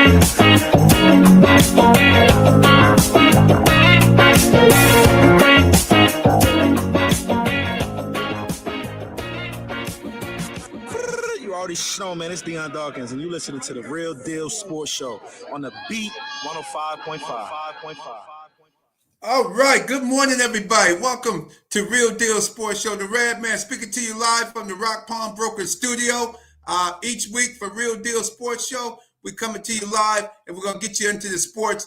You already know, man. It's Deion Dawkins, and you listening to the Real Deal Sports Show on the Beat 105.5. All right. Good morning, everybody. Welcome to Real Deal Sports Show. The Red Man speaking to you live from the Rock Palm Brokers studio. Each week for Real Deal Sports Show, we're coming to you live, and we're going to get you into the sports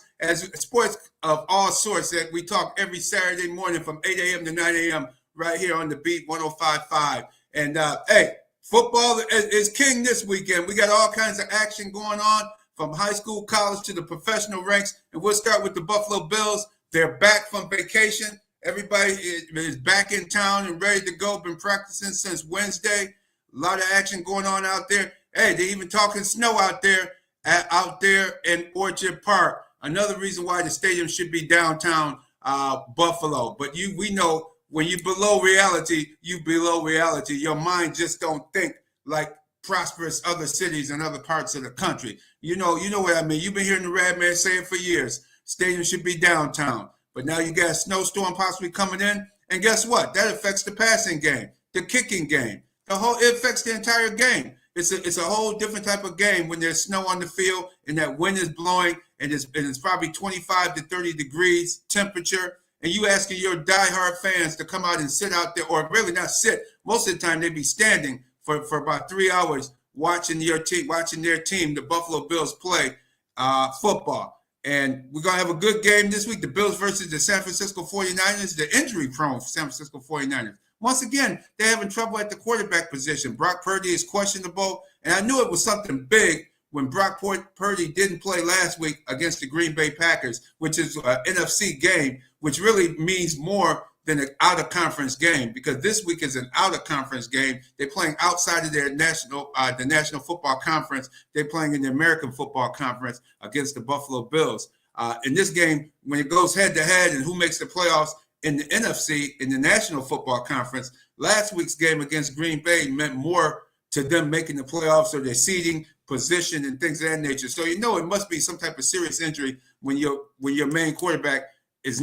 of all sorts that we talk every Saturday morning from 8 a.m. to 9 a.m. right here on the Beat 105.5. And, hey, football is king this weekend. We got all kinds of action going on from high school, college to the professional ranks. And we'll start with the Buffalo Bills. They're back from vacation. Everybody is back in town and ready to go. Been practicing since Wednesday. A lot of action going on out there. Hey, they're even talking snow out there in Orchard Park. Another reason why the stadium should be downtown Buffalo. But we know when you below reality, you below reality. Your mind just don't think like prosperous other cities and other parts of the country. You know what I mean. You've been hearing the Red Man say it for years. Stadium should be downtown. But now you got a snowstorm possibly coming in. And guess what? That affects the passing game, the kicking game. It affects the entire game. It's a whole different type of game when there's snow on the field and that wind is blowing and it's probably 25 to 30 degrees temperature. And you asking your diehard fans to come out and sit out there, or really not sit. Most of the time, they'd be standing for about 3 hours watching their team, the Buffalo Bills, play football. And we're going to have a good game this week. The Bills versus the San Francisco 49ers, the injury-prone San Francisco 49ers. Once again, they're having trouble at the quarterback position. Brock Purdy is questionable. And I knew it was something big when Brock Purdy didn't play last week against the Green Bay Packers, which is an NFC game, which really means more than an out-of-conference game, because this week is an out-of-conference game. They're playing outside of their the National Football Conference. They're playing in the American Football Conference against the Buffalo Bills. In this game, when it goes head-to-head and who makes the playoffs in the NFC, in the National Football Conference, last week's game against Green Bay meant more to them making the playoffs or their seeding position and things of that nature. So it must be some type of serious injury when your main quarterback did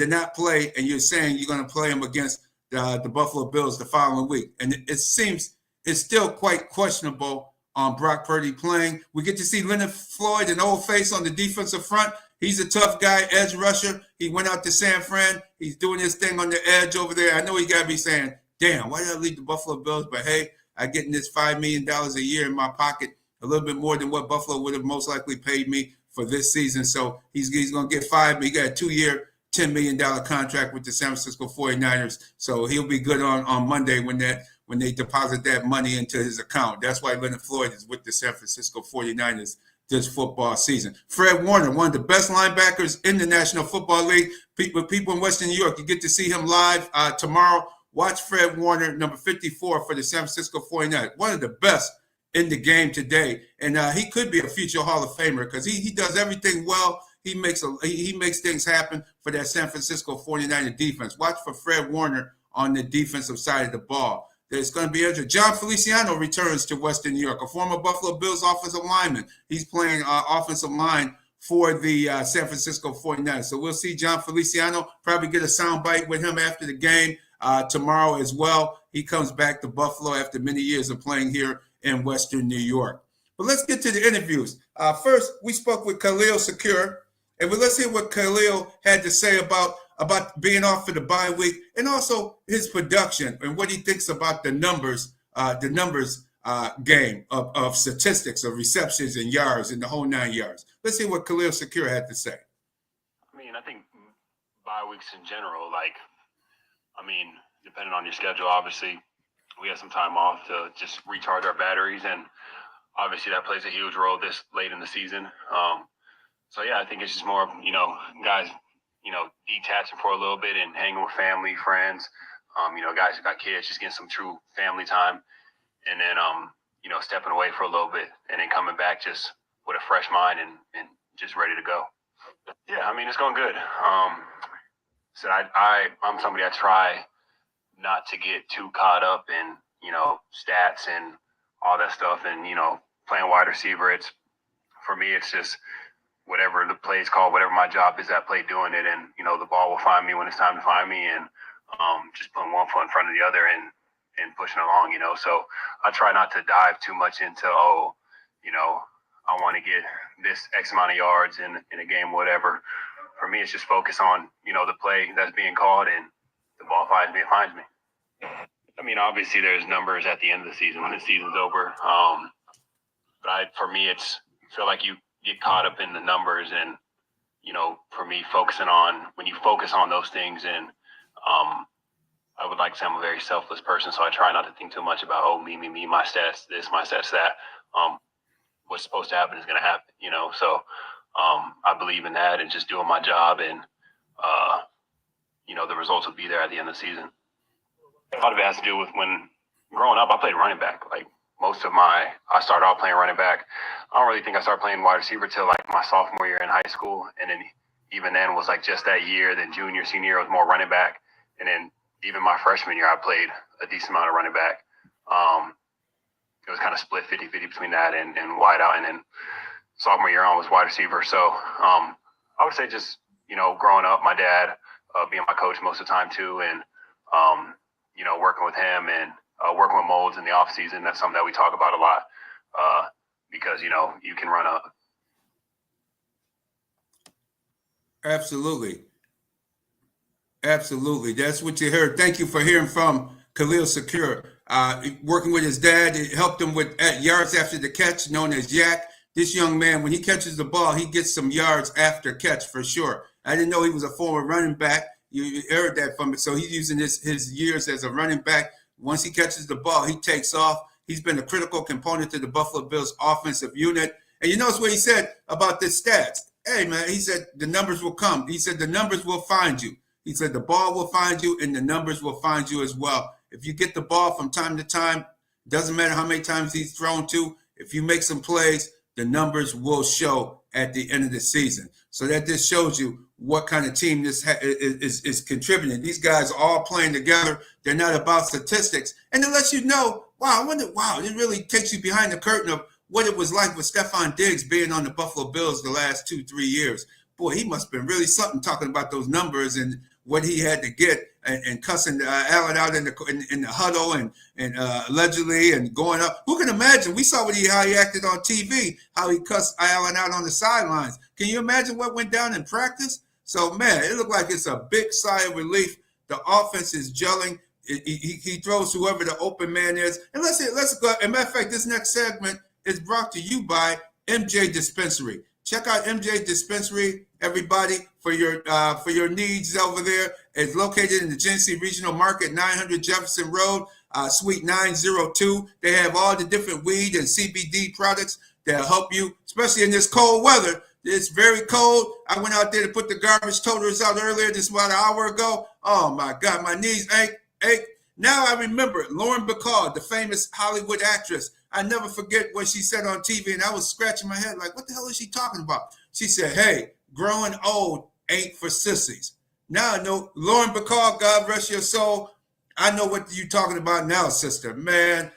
not play, and you're saying you're going to play him against the Buffalo Bills the following week. And it seems it's still quite questionable on Brock Purdy playing. We get to see Leonard Floyd, an old face on the defensive front. He's a tough guy, edge rusher. He went out to San Fran. He's doing his thing on the edge over there. I know he got to be saying, damn, why did I leave the Buffalo Bills? But, hey, I'm getting this $5 million a year in my pocket, a little bit more than what Buffalo would have most likely paid me for this season. So he's going to get $5 million. He got a 2-year, $10 million contract with the San Francisco 49ers. So he'll be good on Monday when they deposit that money into his account. That's why Leonard Floyd is with the San Francisco 49ers this football season. Fred Warner, one of the best linebackers in the National Football League. People in Western New York, you get to see him live tomorrow. Watch Fred Warner, number 54 for the San Francisco 49ers. One of the best in the game today. And he could be a future Hall of Famer because he does everything well. He makes things happen for that San Francisco 49er defense. Watch for Fred Warner on the defensive side of the ball. There's going to be injured. John Feliciano returns to Western New York, a former Buffalo Bills offensive lineman. He's playing offensive line for the San Francisco 49ers. So we'll see John Feliciano, probably get a soundbite with him after the game tomorrow as well. He comes back to Buffalo after many years of playing here in Western New York. But let's get to the interviews. First, we spoke with Khalil Shakir, and let's hear what Khalil had to say about being off for the bye week, and also his production and what he thinks about the numbers game of statistics of receptions and yards and the whole 9 yards. Let's see what Khalil Shakir had to say. I think bye weeks in general, depending on your schedule, obviously, we have some time off to just recharge our batteries, and obviously that plays a huge role this late in the season. I think it's just more, guys, detaching for a little bit and hanging with family, friends, guys who got kids, just getting some true family time, and then, stepping away for a little bit and then coming back just with a fresh mind and just ready to go. Yeah, it's going good. I'm somebody I try not to get too caught up in, stats and all that stuff. And, playing wide receiver, it's for me, it's just whatever the play is called, whatever my job is that play, doing it. And, the ball will find me when it's time to find me, and just putting one foot in front of the other and pushing along, So I try not to dive too much into, I want to get this X amount of yards in a game, whatever. For me, it's just focus on, the play that's being called, and the ball finds me, it finds me. I mean, obviously there's numbers at the end of the season when the season's over. But for me, feel like you get caught up in the numbers, and, for me, when you focus on those things, and I would like to say I'm a very selfless person, so I try not to think too much about, me, my stats, this, my stats, that. What's supposed to happen is going to happen, So I believe in that and just doing my job, and, the results will be there at the end of the season. A lot of it has to do with when growing up, I played running back. Like I started off playing running back. I don't really think I started playing wide receiver till like my sophomore year in high school. And then even then was like just that year. Then junior, senior year was more running back. And then even my freshman year, I played a decent amount of running back. It was kind of split 50-50 between that and wide out. And then sophomore year on was wide receiver. So I would say just, growing up, my dad being my coach most of the time too. And, working with him and working with molds in the off season. That's something that we talk about a lot because, you can run up. Absolutely. Absolutely. That's what you heard. Thank you for hearing from Khalil Secure. Working with his dad, it helped him with yards after the catch, known as Yak. This young man, when he catches the ball, he gets some yards after catch for sure. I didn't know he was a former running back. You heard that from it. So he's using his years as a running back. Once he catches the ball, he takes off. He's been a critical component to the Buffalo Bills offensive unit. And you notice what he said about the stats. Hey, man, he said the numbers will come. He said the numbers will find you. He said the ball will find you and the numbers will find you as well. If you get the ball from time to time, doesn't matter how many times he's thrown to, if you make some plays, the numbers will show at the end of the season. So that just shows you what kind of team this is contributing. These guys are all playing together. They're not about statistics. And it lets you know, it really takes you behind the curtain of what it was like with Stephon Diggs being on the Buffalo Bills the last 2-3 years. Boy, he must have been really something talking about those numbers and what he had to get and cussing Allen out in the huddle and allegedly and going up. Who can imagine? We saw how he acted on TV, how he cussed Allen out on the sidelines. Can you imagine what went down in practice? So, man, it looked like it's a big sigh of relief. The offense is gelling. He throws whoever the open man is. And let's go. As a matter of fact, this next segment is brought to you by MJ Dispensary. Check out MJ Dispensary, everybody, for your needs over there. It's located in the Genesee Regional Market, 900 Jefferson Road, Suite 902. They have all the different weed and CBD products that help you, especially in this cold weather. It's very cold. I went out there to put the garbage toters out earlier, just about an hour ago. Oh, my God, my knees ache. Now I remember Lauren Bacall, the famous Hollywood actress. I never forget what she said on TV, and I was scratching my head like, what the hell is she talking about? She said, hey, growing old ain't for sissies. Now I know, Lauren Bacall, God rest your soul, I know what you're talking about now, sister. Man,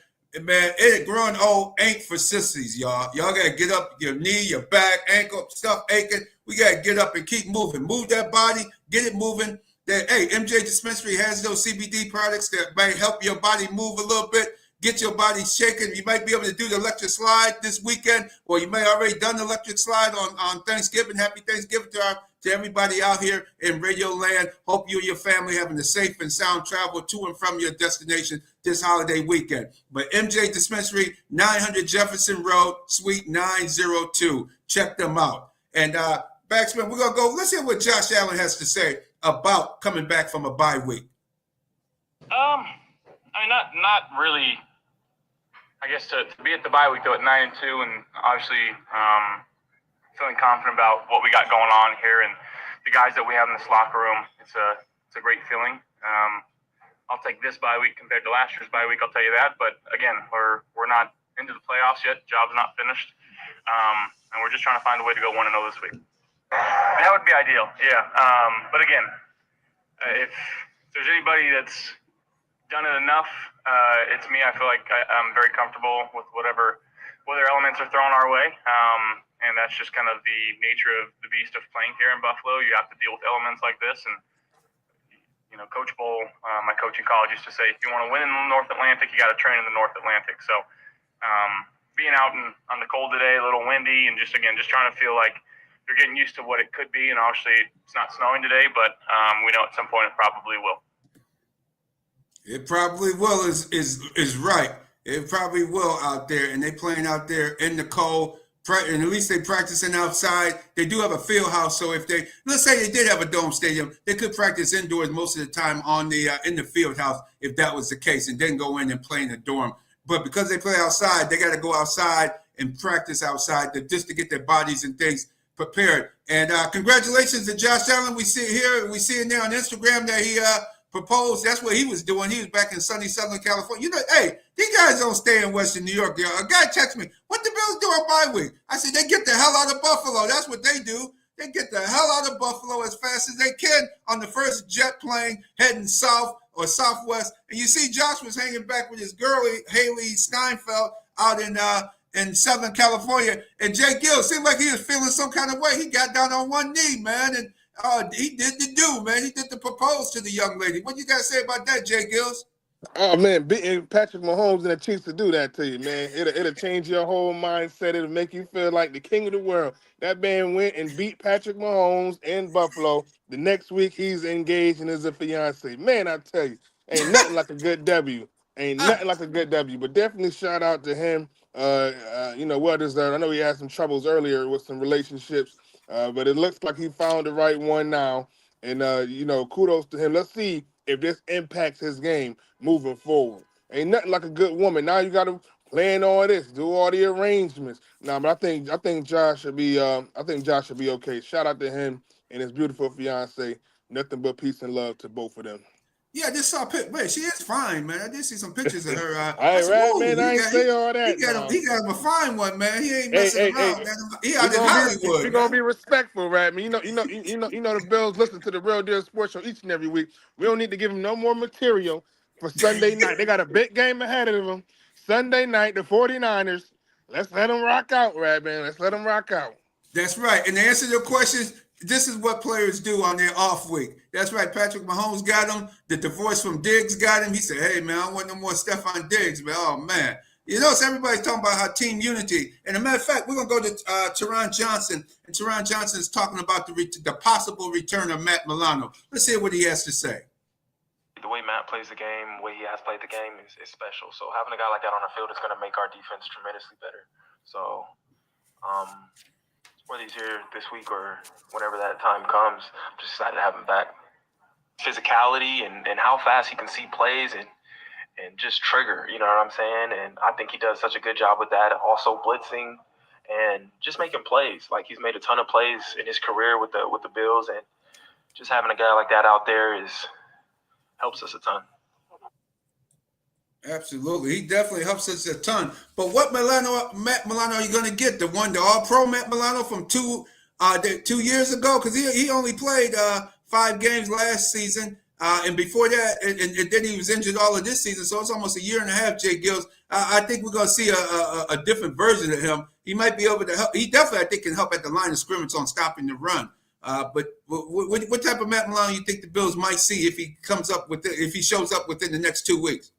growing old ain't for sissies, y'all. Y'all got to get up, your knee, your back, ankle, stuff aching. We got to get up and keep moving. Move that body, get it moving. Hey, MJ Dispensary has those CBD products that might help your body move a little bit, get your body shaking. You might be able to do the electric slide this weekend, or you may have already done the electric slide on Thanksgiving. Happy Thanksgiving to everybody out here in Radio Land. Hope you and your family having a safe and sound travel to and from your destination this holiday weekend. But MJ Dispensary, 900 Jefferson Road, Suite 902. Check them out. And BacSpin, we're going to go. Let's hear what Josh Allen has to say about coming back from a bye week. I mean, not really. I guess to be at the bye week though at 9-2, and obviously feeling confident about what we got going on here and the guys that we have in this locker room. It's a great feeling. I'll take this bye week compared to last year's bye week. I'll tell you that. But again, we're not into the playoffs yet. Job's not finished, and we're just trying to find a way to go 1-0 this week. That would be ideal, yeah. But again, if there's anybody that's done it enough, it's me. I feel like I'm very comfortable with whatever elements are thrown our way. and that's just kind of the nature of the beast of playing here in Buffalo. You have to deal with elements like this, and Coach Bull, my coach in college, used to say, if you want to win in the North Atlantic, you got to train in the North Atlantic. So being out on the cold today, a little windy, and just trying to feel like you're getting used to what it could be. And obviously it's not snowing today, but we know at some point it probably will. It probably will is right. It probably will out there, and they playing out there in the cold. And at least they practicing outside. They do have a field house, so if let's say they did have a dome stadium, they could practice indoors most of the time on the in the field house if that was the case, and then go in and play in the dorm. But because they play outside, they got to go outside and practice outside just to get their bodies and things prepared. And congratulations to Josh Allen. We see it there on Instagram that he proposed. That's what he was doing. He was back in sunny Southern California. Hey, these guys don't stay in Western New York. A guy texted me, what the Bills do on bye week? I said, they get the hell out of Buffalo. That's what they do. They get the hell out of Buffalo as fast as they can on the first jet plane heading south or southwest. And you see Josh was hanging back with his girl, Haley Steinfeld, out in Southern California. And J-GILLZ seemed like he was feeling some kind of way. He got down on one knee, man, and he did the do, man. He did the propose to the young lady. What you got to say about that, J-GILLZ? Oh, man, beating Patrick Mahomes and the Chiefs to do that to you, man. It'll change your whole mindset. It'll make you feel like the king of the world. That man went and beat Patrick Mahomes in Buffalo. The next week, he's engaged and is a fiance. Man, I tell you, ain't nothing like a good W. Ain't nothing like a good W. But definitely shout out to him. Well deserved. I know he had some troubles earlier with some relationships, but it looks like he found the right one now. And, kudos to him. Let's see if this impacts his game moving forward. Ain't nothing like a good woman. Now you got to plan all this, do all the arrangements. Nah, but I think Josh should be okay. Shout out to him and his beautiful fiance. Nothing but peace and love to both of them. Yeah, I just saw pictures. Wait, she is fine, man. I did see some pictures of her. I ain't say all that. He got him a fine one, man. He ain't messing around. He out in Hollywood. We're gonna be respectful, right? Man, the Bills listen to the Real Deal Sports Show each and every week. We don't need to give them no more material for Sunday night. They got a big game ahead of them. Sunday night, the 49ers. Let's let them rock out, right, man? Let's let them rock out. That's right. And to answer your questions, this is what players do on their off week. That's right. Patrick Mahomes got him. The divorce from Diggs got him. He said, hey, man, I don't want no more Stephon Diggs, man. Oh, man. So everybody's talking about how team unity. And a matter of fact, we're going to go to Teron Johnson. And Teron Johnson is talking about the possible return of Matt Milano. Let's hear what he has to say. The way Matt plays the game, the way he has played the game is special. So having a guy like that on the field is going to make our defense tremendously better. So whether he's here this week or whenever that time comes, I'm just excited to have him back. Physicality and how fast he can see plays and just trigger, you know what I'm saying? And I think he does such a good job with that. Also blitzing and just making plays. Like, he's made a ton of plays in his career with the Bills, and just having a guy like that out there helps us a ton. Absolutely. He definitely helps us a ton. But what Matt Milano are you going to get? The all-pro Matt Milano from 2 years ago? Because he only played 5 games last season. And before that, and then he was injured all of this season. So it's almost a year and a half, J-GILLZ. I think we're going to see a different version of him. He might be able to help. He definitely, I think, can help at the line of scrimmage on stopping the run. But what type of Matt Milano you think the Bills might see if he shows up within the next 2 weeks?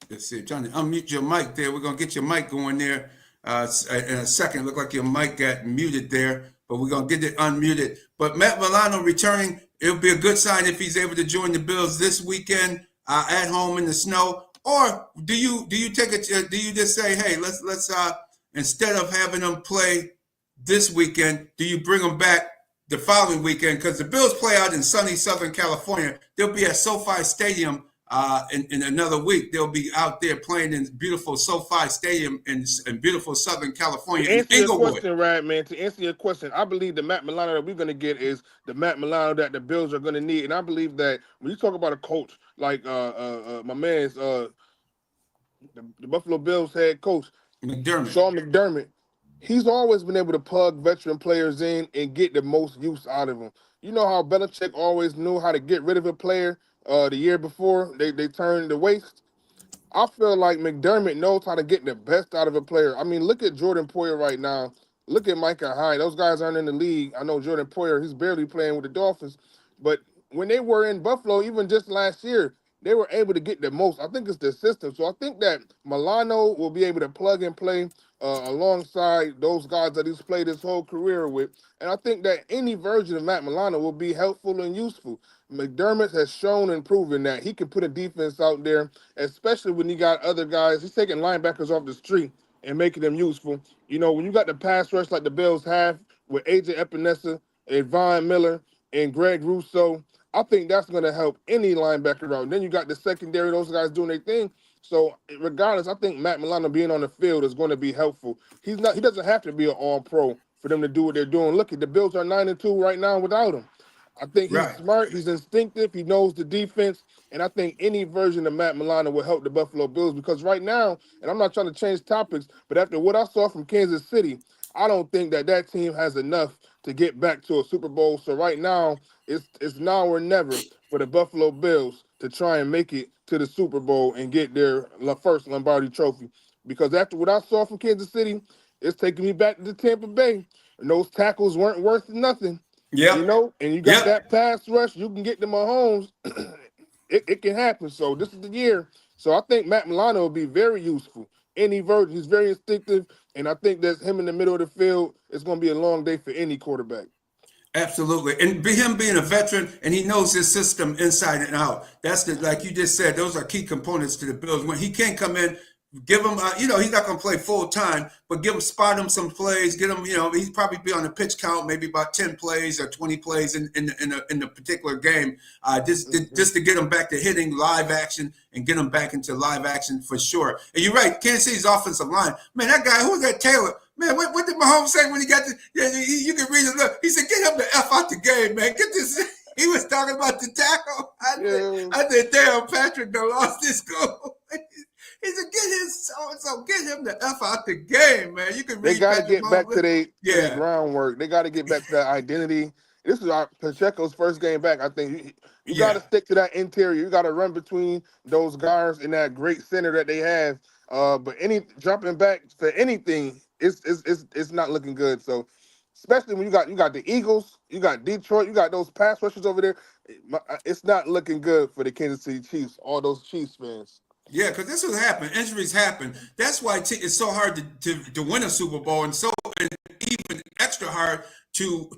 Let's see. Trying to unmute your mic there. We're going to get your mic going there in a second. Look like your mic got muted there, but we're going to get it unmuted. But Matt Milano returning, it'll be a good sign if he's able to join the Bills this weekend at home in the snow. Or do you just say, hey, let's instead of having them play this weekend, do you bring them back the following weekend? Because the Bills play out in sunny Southern California. They'll be at SoFi Stadium in another week. They'll be out there playing in beautiful SoFi Stadium in beautiful Southern California. To answer your question, right, man, to answer your question, I believe the Matt Milano that we're going to get is the Matt Milano that the Bills are going to need. And I believe that when you talk about a coach like my man's the Buffalo Bills head coach, McDermott. Sean McDermott, he's always been able to plug veteran players in and get the most use out of them. You know how Belichick always knew how to get rid of a player the year before they turned the waste? I feel like McDermott knows how to get the best out of a player. I mean, look at Jordan Poyer right now. Look at Micah Hyde. Those guys aren't in the league. I know Jordan Poyer, he's barely playing with the Dolphins. But when they were in Buffalo, even just last year, they were able to get the most. I think it's the system. So I think that Milano will be able to plug and play alongside those guys that he's played his whole career with. And I think that any version of Matt Milano will be helpful and useful. McDermott has shown and proven that he can put a defense out there, especially when you got other guys. He's taking linebackers off the street and making them useful. You know, when you got the pass rush like the Bills have with AJ Epinesa and Von Miller and Greg Rousseau, I think that's going to help any linebacker out. And then you got the secondary, those guys doing their thing. So regardless, I think Matt Milano being on the field is going to be helpful. He doesn't have to be an all-pro for them to do what they're doing. Look, the Bills are 9-2 right now without him. I think he's smart, he's instinctive, he knows the defense, and I think any version of Matt Milano will help the Buffalo Bills because right now, and I'm not trying to change topics, but after what I saw from Kansas City, I don't think that team has enough to get back to a Super Bowl. So right now, it's now or never for the Buffalo Bills to try and make it to the Super Bowl and get their first Lombardi trophy. Because after what I saw from Kansas City, it's taking me back to Tampa Bay, and those tackles weren't worth nothing. Yeah. You know, and you got that pass rush, you can get the Mahomes. it can happen. So this is the year. So I think Matt Milano will be very useful. Any version, he's very instinctive, and I think that him in the middle of the field is going to be a long day for any quarterback. Absolutely. And him being a veteran, and he knows his system inside and out. That's like you just said, those are key components to the Bills. When he can't come in, give him, he's not going to play full time, but spot him some plays, get him, he'd probably be on a pitch count, maybe about 10 plays or 20 plays in the particular game, just to get him back to hitting live action and get him back into live action for sure. And you're right, Kansas City's offensive line, man, that guy, who was that Taylor? Man, what did Mahomes say when he got you can read it, look, he said, get him the F out the game, man, get this. He was talking about the tackle. I said, damn, Patrick done lost his goal. He said, get him the F out the game, man. You can read. They got to get back to their groundwork. They got to get back to that identity. This is Pacheco's first game back. I think you got to stick to that interior. You got to run between those guards in that great center that they have. But any jumping back for anything, it's not looking good. So, especially when you got the Eagles, you got Detroit, you got those pass rushers over there. It's not looking good for the Kansas City Chiefs. All those Chiefs fans. Yeah, because this will happen. Injuries happen. That's why it's so hard to win a Super Bowl, and even extra hard to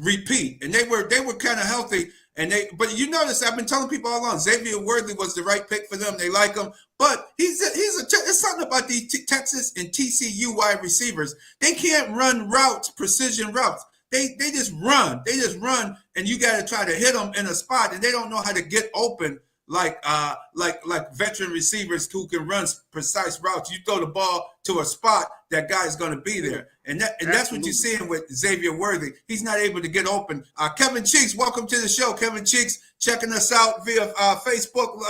repeat. And they were kind of healthy, but you notice I've been telling people all along, Xavier Worthy was the right pick for them. They like him, but it's something about these Texas and TCU wide receivers. They can't run routes, precision routes. They just run. They just run, and you got to try to hit them in a spot, and they don't know how to get open. Like veteran receivers who can run precise routes. You throw the ball to a spot, that guy is going to be there, and that's what you're seeing with Xavier Worthy. He's not able to get open. Kevin Cheeks, welcome to the show. Kevin Cheeks checking us out via Facebook.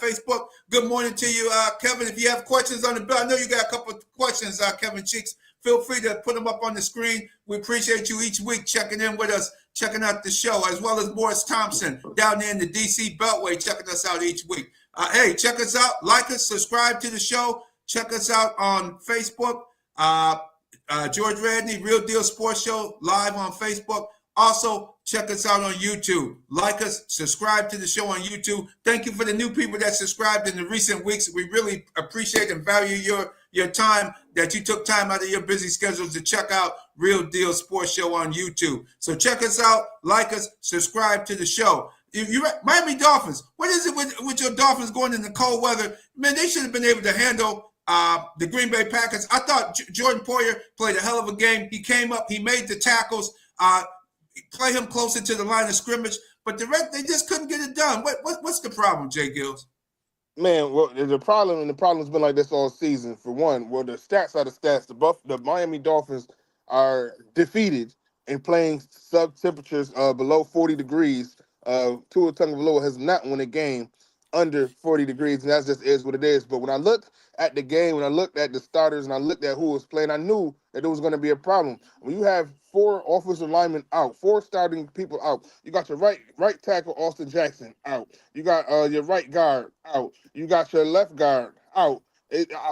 Facebook. Good morning to you, Kevin. If you have questions on the bill, I know you got a couple of questions, Kevin Cheeks. Feel free to put them up on the screen. We appreciate you each week checking in with us, checking out the show, as well as Morris Thompson down there in the D.C. Beltway checking us out each week. Hey, check us out. Like us, subscribe to the show. Check us out on Facebook. George Radney, Real Deal Sports Show, live on Facebook. Also, check us out on YouTube. Like us, subscribe to the show on YouTube. Thank you for the new people that subscribed in the recent weeks. We really appreciate and value your time, that you took time out of your busy schedules to check out Real Deal Sports Show on YouTube. So check us out, like us, subscribe to the show. Miami Dolphins, what is it with your Dolphins going in the cold weather? Man, they should have been able to handle the Green Bay Packers. I thought Jordan Poyer played a hell of a game. He came up, he made the tackles, play him closer to the line of scrimmage, but the rest, they just couldn't get it done. What's the problem, J-GILLZ? Man, well, the problem's been like this all season. For one, well, the stats are the stats. The Miami Dolphins are defeated and playing sub temperatures below 40 degrees. Tua Tagovailoa has not won a game under 40 degrees, and that just is what it is. But when I looked at the game, when I looked at the starters, and I looked at who was playing, I knew that there was going to be a problem. When you have 4 offensive linemen out, 4 starting people out, you got your right tackle Austin Jackson out, you got your right guard out, you got your left guard out.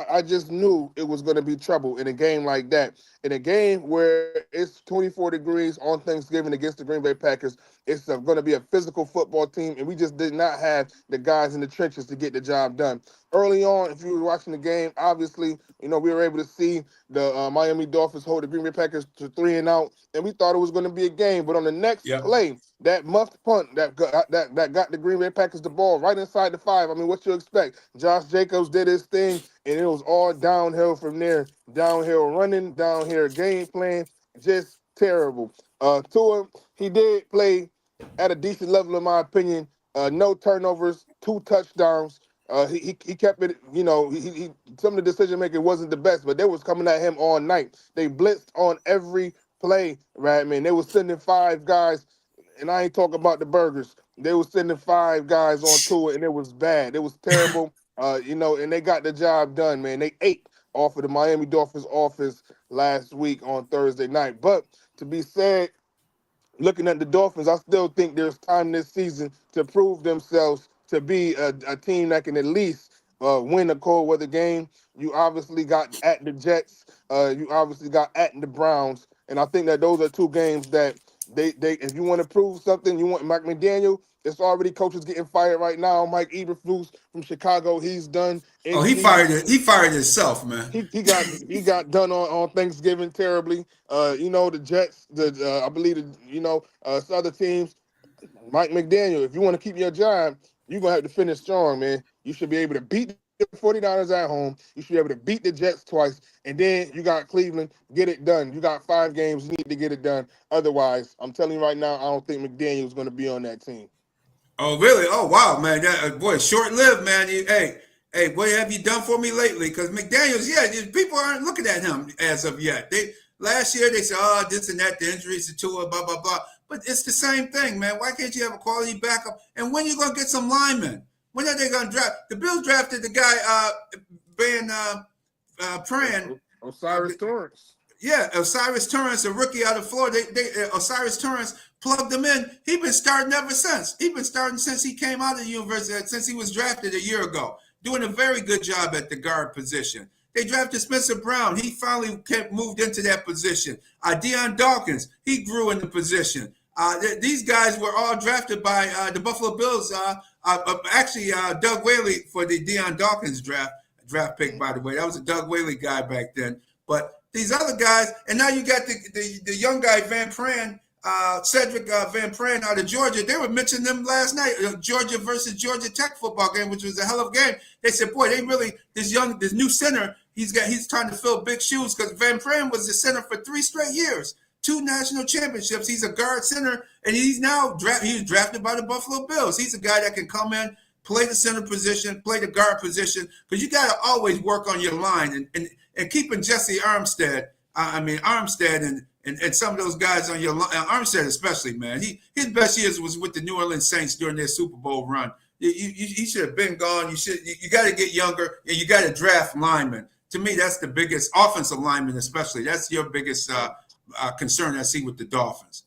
I just knew it was going to be trouble in a game like that. In a game where it's 24 degrees on Thanksgiving against the Green Bay Packers, it's going to be a physical football team, and we just did not have the guys in the trenches to get the job done. Early on, if you were watching the game, obviously, we were able to see the Miami Dolphins hold the Green Bay Packers to 3 and out, and we thought it was going to be a game. But on the next play, that muffed punt that got the Green Bay Packers the ball right inside the 5. I mean, what you expect? Josh Jacobs did his thing, and it was all downhill from there. Downhill running, downhill game plan, just terrible. Tua, he did play at a decent level, in my opinion. No turnovers, 2 touchdowns. He kept it, he some of the decision making wasn't the best, but they was coming at him all night. They blitzed on every play, right, man. They was sending 5 guys, and I ain't talking about the burgers. They was sending 5 guys on Tua, and it was bad. It was terrible, and they got the job done, man. They ate off of the Miami Dolphins offense last week on Thursday night. But to be said, looking at the Dolphins, I still think there's time this season to prove themselves to be a team that can at least win a cold weather game. You obviously got at the Jets. You obviously got at the Browns. And I think that those are 2 games that they if you want to prove something, you want Mike McDaniel. It's already coaches getting fired right now. Mike Eberflus from Chicago, he's done. Oh, he fired himself, man. He got done on Thanksgiving terribly. The Jets, I believe some other teams. Mike McDaniel, if you want to keep your job, you're gonna have to finish strong, man. You should be able to beat the 49ers at home. You should be able to beat the Jets twice, and then you got Cleveland. Get it done. You got 5 games. You need to get it done. Otherwise, I'm telling you right now, I don't think McDaniel's going to be on that team. Oh, really? Oh, wow, man. That, boy, short-lived, man. Hey, what have you done for me lately? Because McDaniels, people aren't looking at him as of yet. Last year they said, this and that, the injuries to Tua, blah, blah, blah. But it's the same thing, man. Why can't you have a quality backup? And when are you going to get some linemen? When are they going to draft? The Bills drafted the guy, Pran. Osiris Torrance. Yeah, Osiris Torrance, a rookie out of Florida. Osiris Torrance plugged him in. He's been starting ever since. He's been starting since he came out of the university, since he was drafted a year ago, doing a very good job at the guard position. They drafted Spencer Brown. He finally moved into that position. Deion Dawkins, he grew in the position. These guys were all drafted by the Buffalo Bills. Doug Whaley for the Deion Dawkins draft pick, by the way. That was a Doug Whaley guy back then. But these other guys, and now you got the young guy, Van Pran, Cedric Van Pran out of Georgia. They were mentioning them last night, Georgia versus Georgia Tech football game, which was a hell of a game. They said, boy, they really, this new center, he's trying to fill big shoes, because Van Pran was the center for 3 straight years, 2 national championships. He's a guard center, and he's now he was drafted by the Buffalo Bills. He's a guy that can come in, play the center position, play the guard position, because you got to always work on your line and keeping Jesse Armstead. Armstead and some of those guys on your line, Armstead especially, man. His best years was with the New Orleans Saints during their Super Bowl run. He should have been gone. You got to get younger, and you got to draft linemen. To me, that's the biggest offensive lineman, especially. That's your biggest concern I see with the Dolphins.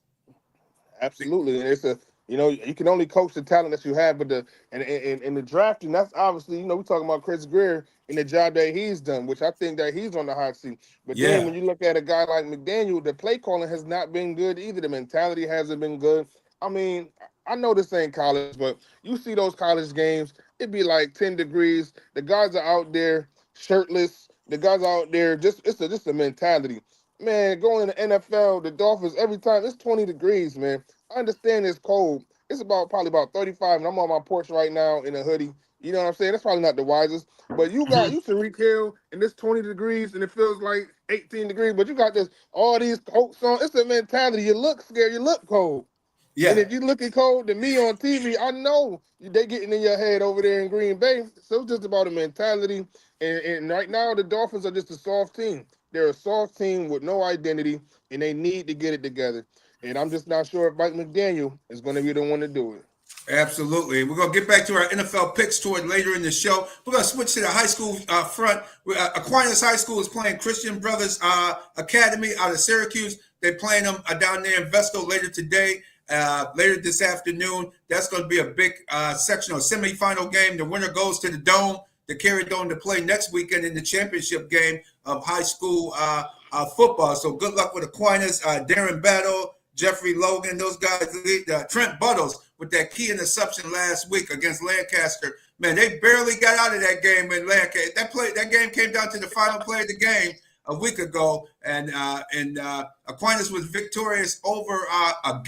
Absolutely, and it's you can only coach the talent that you have, but in the drafting, that's obviously, we're talking about Chris Greer and the job that he's done, which I think that he's on the hot seat. But then when you look at a guy like McDaniel, the play calling has not been good either. The mentality hasn't been good. I mean, I know this ain't college, but you see those college games, it'd be like 10 degrees. The guys are out there shirtless. The guys are out there, it's a mentality. Man, going in the NFL, the Dolphins, every time, it's 20 degrees, man. I understand it's cold. It's probably about 35, and I'm on my porch right now in a hoodie. You know what I'm saying? That's probably not the wisest. But you Tariq Hill, and it's 20 degrees, and it feels like 18 degrees, but you got all these coats on. It's a mentality. You look scared. You look cold. Yeah. And if you looking cold to me on TV, I know they getting in your head over there in Green Bay. So it's just about a mentality. And right now, the Dolphins are just a soft team. They're a soft team with no identity, and they need to get it together. And I'm just not sure if Mike McDaniel is going to be the one to do it. Absolutely. We're going to get back to our NFL picks toward later in the show. We're going to switch to the high school front. Aquinas High School is playing Christian Brothers Academy out of Syracuse. They're playing them down there in Vestal later today, later this afternoon. That's going to be a big sectional semifinal game. The winner goes to the Dome, the Carry Dome, to play next weekend in the championship game of high school football. So good luck with Aquinas, Darren Battle, Jeffrey Logan, those guys, Trent Buttles with that key interception last week against Lancaster. Man, they barely got out of that game in Lancaster. That game came down to the final play of the game a week ago, and Aquinas was victorious over a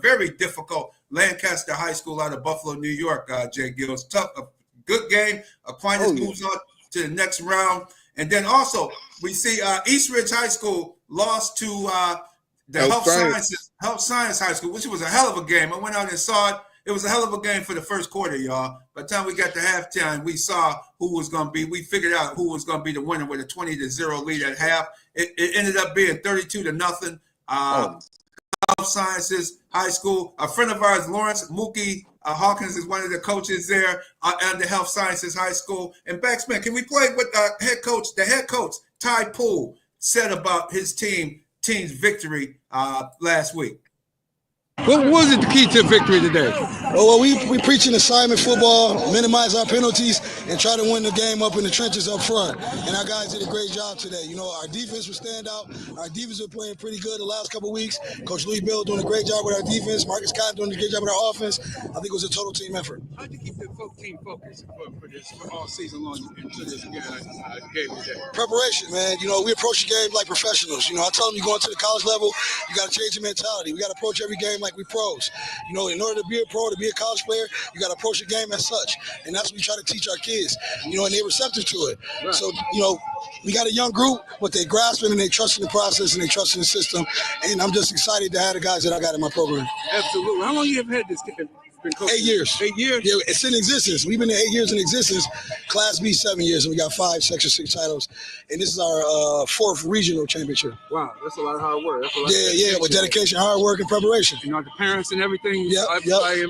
very difficult Lancaster High School out of Buffalo, New York. J-GILLZ, tough, a good game. Aquinas moves on to the next round, and then also we see East Ridge High School lost to the Health Science High School, which was a hell of a game. I went out and saw it. It was a hell of a game for the first quarter, y'all. By the time we got to halftime, we saw who was going to be. We figured out who was going to be the winner with a 20-0 lead at half. It ended up being 32-0. Health Sciences High School. A friend of ours, Lawrence Mookie Hawkins, is one of the coaches there at the Health Sciences High School. And BacSpin, can we play what the head coach, Ty Poole, said about his team's victory last week? What was it the key to victory today? Well, we preaching assignment football, minimize our penalties, and try to win the game up in the trenches up front. And our guys did a great job today. You know, our defense was stand out. Our defense was playing pretty good the last couple of weeks. Coach Louis Bill doing a great job with our defense. Marcus Cotton doing a great job with our offense. I think it was a total team effort. How did you keep the team focused for all season long into this game today? Preparation, man. You know, we approach the game like professionals. You know, I tell them you go into the college level, you got to change your mentality. We got to approach every game like we pros. You know, in order to be a pro, to be a college player, you got to approach the game as such. And that's what we try to teach our kids, you know, and they're receptive to it. Right. So, you know, we got a young group, but they grasping and they trusting the process and they trusting the system. And I'm just excited to have the guys that I got in my program. Absolutely. How long you have had this kid? 8 years. 8 years? Yeah, it's in existence. We've been in 8 years in existence. Class B, 7 years, and we got 5 Section 6 titles. And this is our 4th regional championship. Wow, that's a lot of hard work. Yeah, with dedication, hard work, and preparation. You know, the parents and everything. Yep.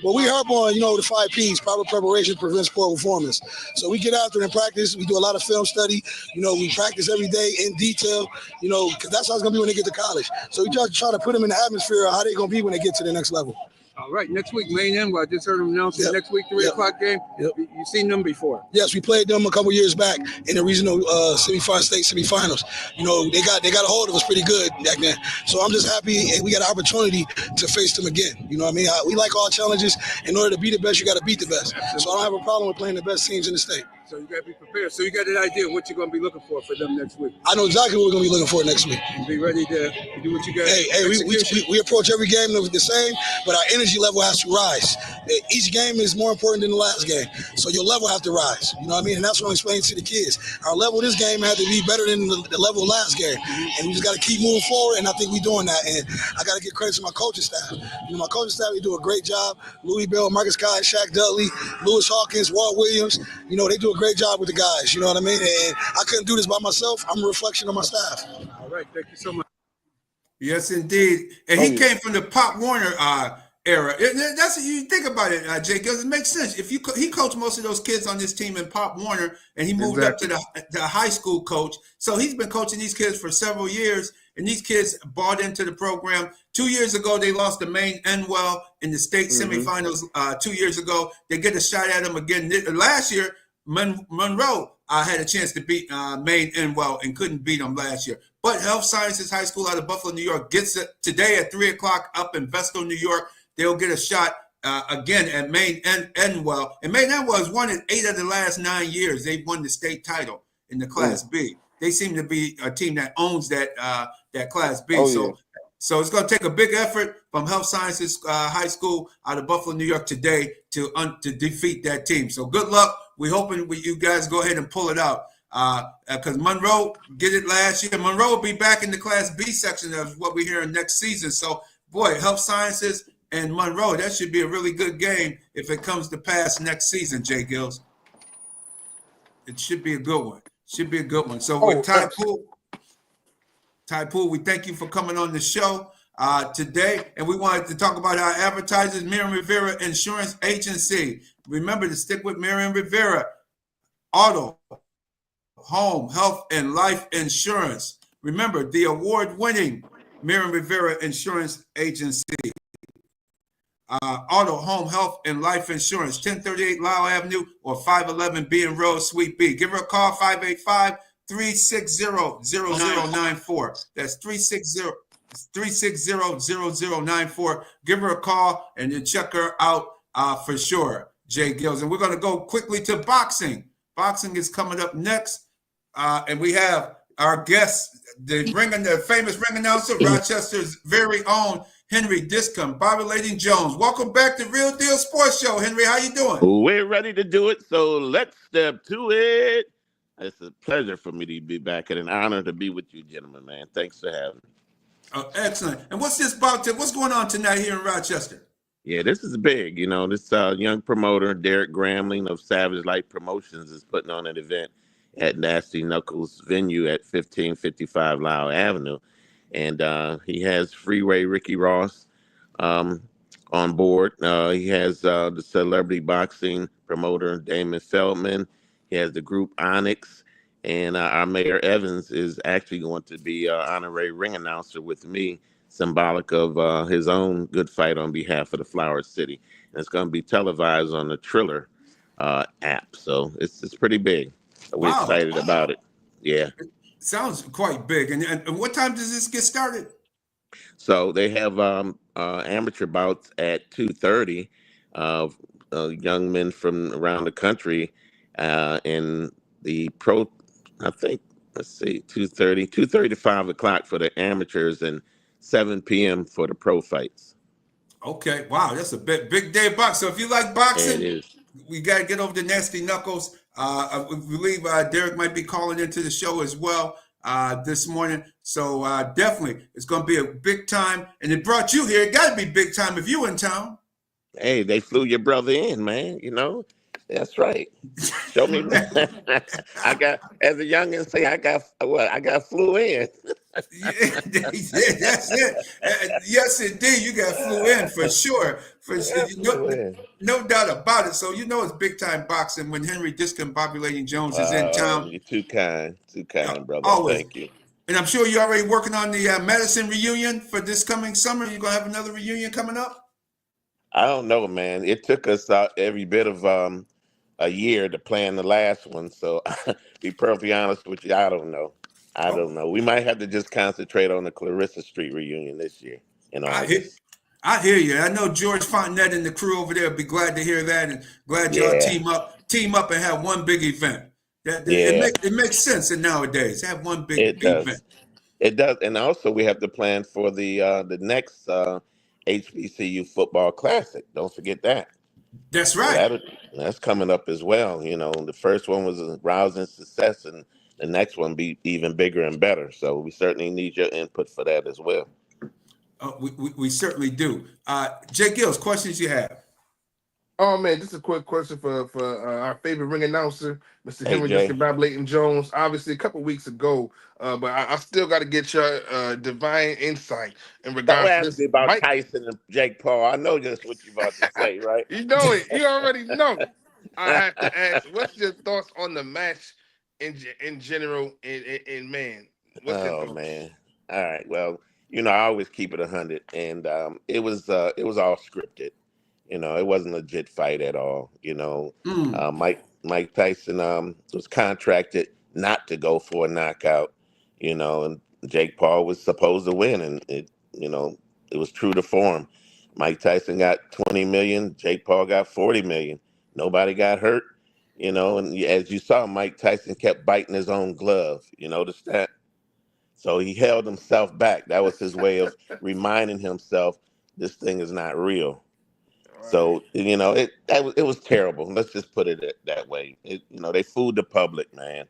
Well, we harp on, you know, the 5 Ps, proper preparation prevents poor performance. So we get after it in practice. We do a lot of film study. You know, we practice every day in detail, you know, because that's how it's going to be when they get to college. So we just try to put them in the atmosphere of how they're going to be when they get to the next level. All right, next week, Main End. I just heard them announce the next week, 3 o'clock game. Yep. You've seen them before? Yes, we played them a couple years back in the regional state semifinals. You know, they got a hold of us pretty good back then. So I'm just happy and we got an opportunity to face them again. You know what I mean? We like all challenges. In order to be the best, you got to beat the best. Absolutely. So I don't have a problem with playing the best teams in the state. So you got to be prepared. So you got an idea of what you're going to be looking for them next week. I know exactly what we're going to be looking for next week. And be ready to do what you got. Hey, we approach every game the same, but our energy level has to rise. Each game is more important than the last game. So your level has to rise. You know what I mean? And that's what I'm explaining to the kids. Our level this game had to be better than the level last game. And we just got to keep moving forward, and I think we're doing that. And I got to give credit to my coaching staff. You know, my coaching staff, they do a great job. Louis Bell, Marcus Cotton, Shaq Dudley, Lewis Hawkins, Walt Williams. You know, they do a great job with the guys. You know what I mean? And I couldn't do this by myself. I'm a reflection of my staff. All right. Thank you so much. Yes, indeed. And he came from the Pop Warner era. That's you think about it, J-GILLZ. It makes sense. If he coached most of those kids on this team in Pop Warner, and he moved up to the high school coach. So he's been coaching these kids for several years, and these kids bought into the program. 2 years ago, they lost to Maine Enwell in the state semifinals. 2 years ago, they get a shot at them again. Last year, Monroe had a chance to beat Maine Enwell and couldn't beat them last year. But Health Sciences High School out of Buffalo, New York gets it today at 3 o'clock up in Vestal, New York. They'll get a shot again at Maine Enwell. And Maine Enwell has won it 8 of the last 9 years. They've won the state title in the Class B. They seem to be a team that owns that Class B. So it's going to take a big effort from Health Sciences High School out of Buffalo, New York today to defeat that team. So good luck. We're hoping you guys go ahead and pull it out because Monroe did it last year. Monroe will be back in the Class B section of what we're hearing next season. So, boy, Health Sciences and Monroe, that should be a really good game if it comes to pass next season, J-GILLZ. It should be a good one. Should be a good one. So with Ty Poole, we thank you for coming on the show. today, and we wanted to talk about our advertisers, Miriam Rivera Insurance Agency. Remember to stick with Miriam Rivera. Auto, home, health, and life insurance. Remember, the award-winning Miriam Rivera Insurance Agency. Auto, home, health, and life insurance, 1038 Lyle Avenue or 511 Bean Road, Suite B. Give her a call, 585-360-0094. That's 360-0094. Give her a call and you check her out for sure, J-GILLZ. And we're going to go quickly to boxing. Boxing is coming up next. And we have our guest, the famous ring announcer, Rochester's very own Henry Discombobulating Jones. Welcome back to Real Deal Sports Show. Henry, how you doing? We're ready to do it, so let's step to it. It's a pleasure for me to be back and an honor to be with you, gentlemen, man. Thanks for having me. Excellent. And what's this about? What's going on tonight here in Rochester? Yeah, this is big. You know, this young promoter, Derek Gramling of Savage Light Promotions, is putting on an event at Nasty Knuckles venue at 1555 Lyle Avenue. And he has Freeway Ricky Ross on board. He has the celebrity boxing promoter, Damon Feldman. He has the group Onyx. And our Mayor Evans is actually going to be honorary ring announcer with me, symbolic of his own good fight on behalf of the Flower City. And it's going to be televised on the Triller app. So it's pretty big. We're excited about it. Yeah. Sounds quite big. And what time does this get started? So they have amateur bouts at 2:30 of young men from around the country, and the pro, I think, let's see, 2:30 to 5 o'clock for the amateurs and 7 p.m. for the pro fights. Okay, wow, that's a big day of boxing. So if you like boxing, we got to get over to Nasty Knuckles. I believe Derek might be calling into the show as well this morning. So definitely, it's going to be a big time. And it brought you here. It got to be big time if you in town. Hey, they flew your brother in, man. You know, that's right. Show me. I got, as a youngin' say, I got flew in. Yeah, that's it. Yes, indeed, you got flew in for sure. No doubt about it. So you know it's big time boxing when Henry Discombobulating Jones is in town. You're too kind, brother. Always. Thank you. And I'm sure you're already working on the Madison reunion for this coming summer. You're gonna have another reunion coming up. I don't know, man. It took us every bit of a year to plan the last one. So, be perfectly honest with you, I don't know. I don't know. We might have to just concentrate on the Clarissa Street reunion this year. I hear you. I know George Fontenette and the crew over there will be glad to hear that, and glad y'all team up and have one big event. It makes sense nowadays. Have one big event. It does, and also we have to plan for the next HBCU football classic. Don't forget that. That's right. So that's coming up as well. You know, the first one was a rousing success, and the next one be even bigger and better. So we certainly need your input for that as well. We certainly do. J-GILLZ, questions you have? Oh man, just a quick question for our favorite ring announcer, Mr. Henry Discombobulating Jones. Obviously, a couple weeks ago, but I still got to get your divine insight in regards to this. About Tyson and Jake Paul. I know just what you're about to say, right? You know it. You already know. I have to ask, what's your thoughts on the match in general? In man, what's your thoughts? Man, all right. Well, you know, I always keep it 100, and it was all scripted. You know, it wasn't a legit fight at all. You know, Mike Tyson was contracted not to go for a knockout. You know, and Jake Paul was supposed to win, and it was true to form. Mike Tyson got $20 million. Jake Paul got $40 million. Nobody got hurt. You know, and as you saw, Mike Tyson kept biting his own glove. You noticed that? So he held himself back. That was his way of reminding himself this thing is not real. So, you know, it was terrible. Let's just put it that way. They fooled the public, man.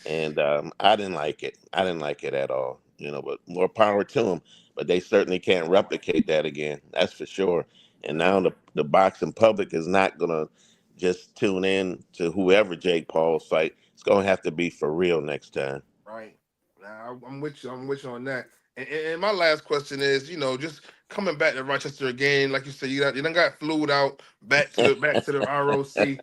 And I didn't like it. I didn't like it at all. You know, but more power to them. But they certainly can't replicate that again. That's for sure. And now the boxing public is not going to just tune in to whoever Jake Paul's fight. It's going to have to be for real next time. Right. Now, I'm with you on that. And my last question is, just coming back to Rochester again, like you said, you done got flued out back to the ROC.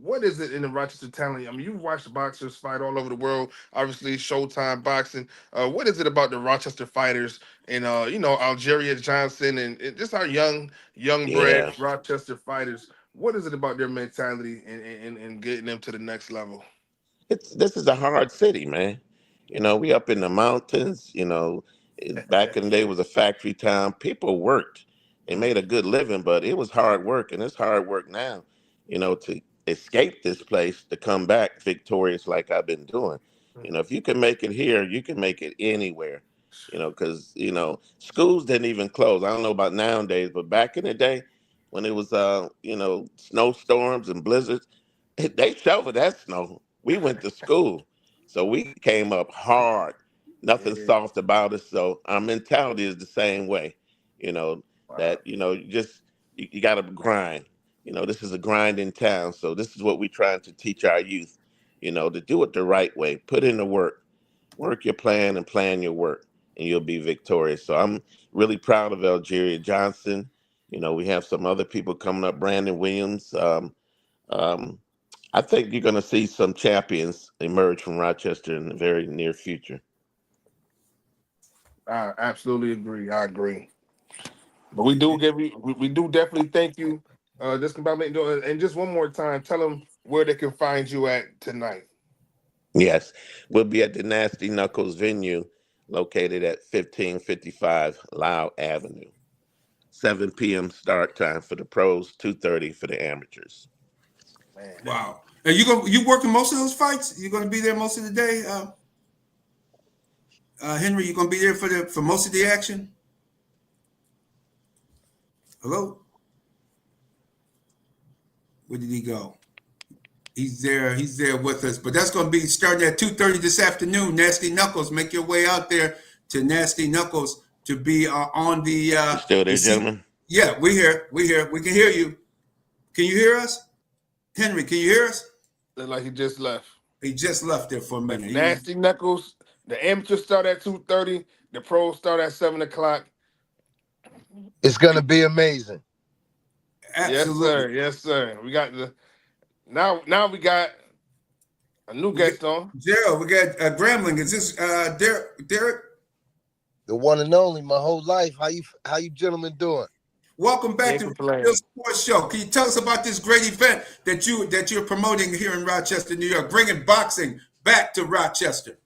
What is it in the Rochester talent? I mean, you've watched boxers fight all over the world, obviously Showtime boxing. What is it about the Rochester fighters and Algeria Johnson and just our young bred Yeah. Rochester fighters? What is it about their mentality and getting them to the next level? This is a hard city, man. We up in the mountains. Back in the day it was a factory town. People worked. They made a good living, but it was hard work, and it's hard work now. To escape this place to come back victorious like I've been doing. If you can make it here, you can make it anywhere. Because schools didn't even close. I don't know about nowadays, but back in the day, when it was snowstorms and blizzards, they shoveled that snow. We went to school, so we came up hard. Nothing Yeah. soft about us. So our mentality is the same way. You know Wow. that you got to grind. This is a grinding town, so this is what we're trying to teach our youth. To do it the right way. Put in the work. Work your plan and plan your work, and you'll be victorious. So I'm really proud of Algeria Johnson. We have some other people coming up. Brandon Williams. Um, I think you're going to see some champions emerge from Rochester in the very near future. I absolutely agree. I agree. But we do definitely thank you. This about making and just one more time, tell them where they can find you at tonight. Yes, we'll be at the Nasty Knuckles venue located at 1555 Lyle Avenue. 7 p.m. start time for the pros, 2:30 for the amateurs. Man. Wow. And you working most of those fights? You're gonna be there most of the day, Henry. You're gonna be there for most of the action. Hello. Where did he go? He's there. He's there with us. But that's going to be starting at 2:30 this afternoon. Nasty Knuckles. Make your way out there to Nasty Knuckles to be on the. You still there, gentlemen? Yeah, we here. We here. We can hear you. Can you hear us, Henry? Can you hear us? Look like he just left. He just left there for a minute. Nasty Knuckles. The amateurs start at 2:30. The pros start at 7 o'clock. It's gonna be amazing. Absolutely. Yes, sir. We got now we got a new guest on. Gerald, we got Grambling. Is this Derek? The one and only, my whole life. How you gentlemen doing? Welcome back to the Sports Show. Can you tell us about this great event that you're promoting here in Rochester, New York, bringing boxing back to Rochester?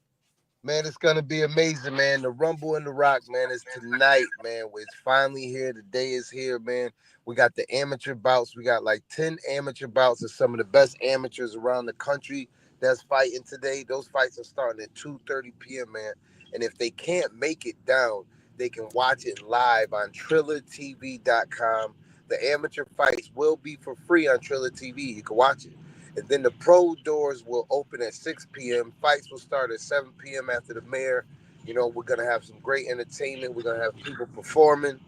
Man, it's gonna be amazing, man. The Rumble in the Rock, man, is tonight, man. It's finally here. The day is here, man. We got the amateur bouts. We got like 10 amateur bouts of some of the best amateurs around the country that's fighting today. Those fights are starting at 2:30 p.m., man. And if they can't make it down, they can watch it live on TrillerTV.com. The amateur fights will be for free on Triller TV. You can watch it. And then the pro doors will open at 6 p.m. Fights will start at 7 p.m. after the mayor. We're going to have some great entertainment. We're going to have people performing.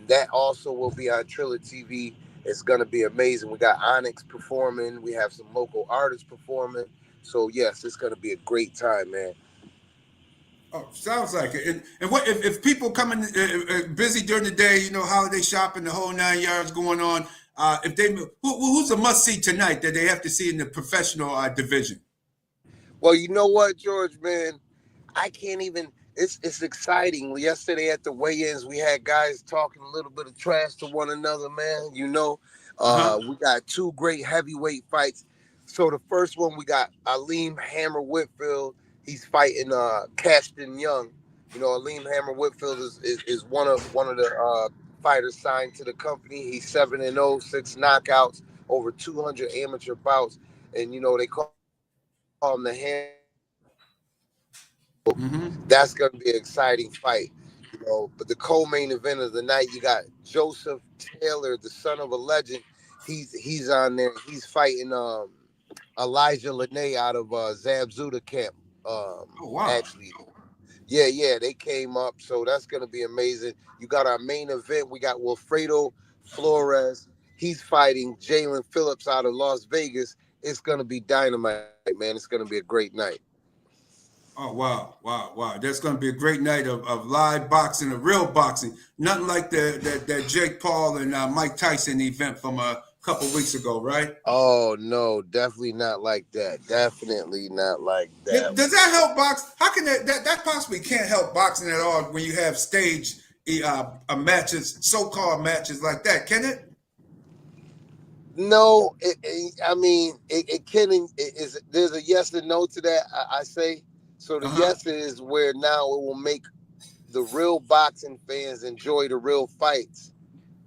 That also will be on Triller TV. It's going to be amazing. We got Onyx performing. We have some local artists performing. So, yes, it's going to be a great time, man. Oh, sounds like it. And what if people coming busy during the day, holiday shopping, the whole 9 yards going on, who's a must-see tonight that they have to see in the professional division? Well, you know what, George, man? I can't even. It's exciting. Yesterday at the weigh-ins, we had guys talking a little bit of trash to one another, man. We got two great heavyweight fights. So the first one, we got Aleem Hammer Whitfield. He's fighting Cashton Young. Aleem Hammer Whitfield is one of the fighters signed to the company. He's 7-0, 6 knockouts, over 200 amateur bouts, and they call him the Hammer. That's going to be an exciting fight, But the co-main event of the night, you got Joseph Taylor, the son of a legend. He's on there. He's fighting Elijah Lene out of Zabzuda camp. Oh, wow. Actually, yeah, they came up, so that's going to be amazing. You got our main event. We got Wilfredo Flores. He's fighting Jalen Phillips out of Las Vegas. It's going to be dynamite, man. It's going to be a great night. Oh, wow. That's going to be a great night of live boxing, of real boxing. Nothing like that Jake Paul and Mike Tyson event from a couple weeks ago, right? Oh, no, definitely not like that. Definitely not like that. Does that help box? How can that possibly can't help boxing at all when you have stage matches, so-called matches like that, can it? No, I mean, it can. There's a yes and no to that. I say so. The yes is where now it will make the real boxing fans enjoy the real fights,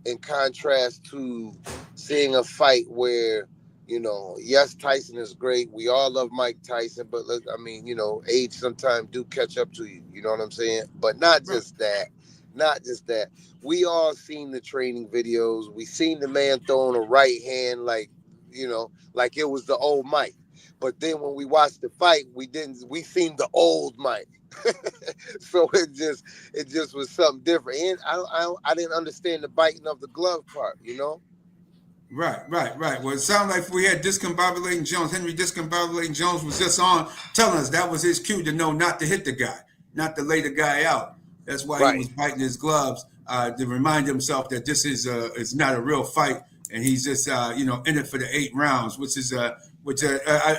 in contrast to seeing a fight where, yes, Tyson is great. We all love Mike Tyson, but I mean, age sometimes do catch up to you. You know what I'm saying? But not just that. Not just that. We all seen the training videos. We seen the man throwing a right hand like it was the old Mike. But then when we watched the fight, we seen the old Mike. So it just was something different. And I didn't understand the biting of the glove part, Right. Well, it sounded like we had discombobulating Jones. Henry discombobulating Jones was just on telling us that was his cue to know not to hit the guy, not to lay the guy out. That's why he was biting his gloves to remind himself that this is not a real fight, and he's just in it for the 8 rounds, which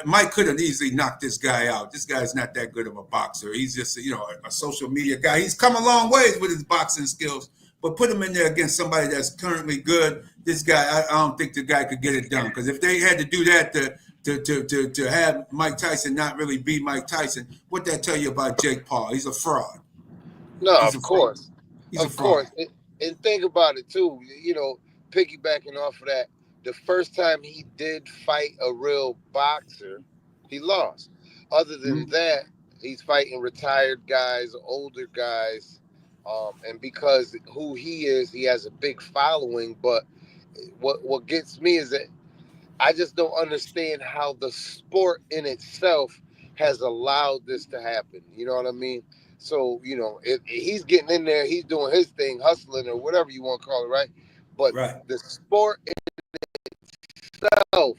Mike could have easily knocked this guy out. This guy's not that good of a boxer. He's just a social media guy. He's come a long ways with his boxing skills, but put him in there against somebody that's currently good. This guy, I don't think the guy could get it done, because if they had to do that to have Mike Tyson not really be Mike Tyson, what that tell you about Jake Paul? He's a fraud. No, of course. Of course. And think about it, too. Piggybacking off of that, the first time he did fight a real boxer, he lost. Other than that, he's fighting retired guys, older guys. And because who he is, he has a big following. But what gets me is that I just don't understand how the sport in itself has allowed this to happen. You know what I mean? So, if he's getting in there, he's doing his thing, hustling or whatever you want to call it, right? But the sport itself,